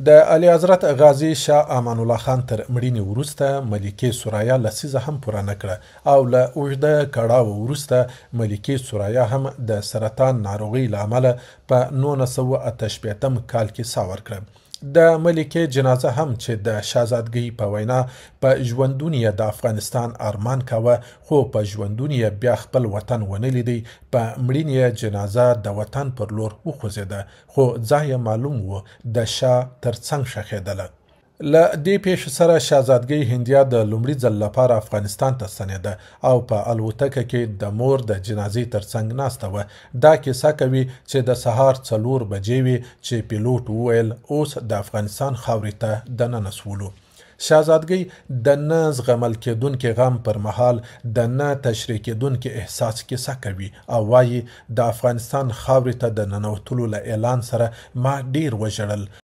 د اعلی حضرت غازی شاه امان الله خان تر مړینې وروسته ملکې سوریا لسیزه هم پوره نه کړه او له اوږده کړاو وروسته ملکې سوریا هم د سرطان ناروغۍ له امله په 1988 کال کې ساه ورکړه. د ملکې جنازه هم چې د شهزادګۍ په وینا په ژوندون یې د افغانستان ارمان کاوه خو په ژوندون یې بیا خپل وطن ونه لیدی، په مړینې یې جنازه د وطن پر لور وخوځېده خو ځای یې معلوم و د شاه تر څنګ ښخېدله. له دې پیښې سره شهزادګۍ هندیه د لومړي ځل لپاره افغانستان ته ستنېده او په الوتکه کې د مور د جنازې ترڅنګ ناسته وه. دا کیسه کوي چې د سهار 4 بجې وې چې پیلوټ وویل اوس د افغانستان خاورې ته دننه سولو. شهزادګۍ د نه زغمل کېدونکي غم پر مهال د نه تشریح کېدونکي احساس کیسه کوي او وایي د افغانستان خاورې ته د ننوتلو له اعلان سره ما ډیر وژړل.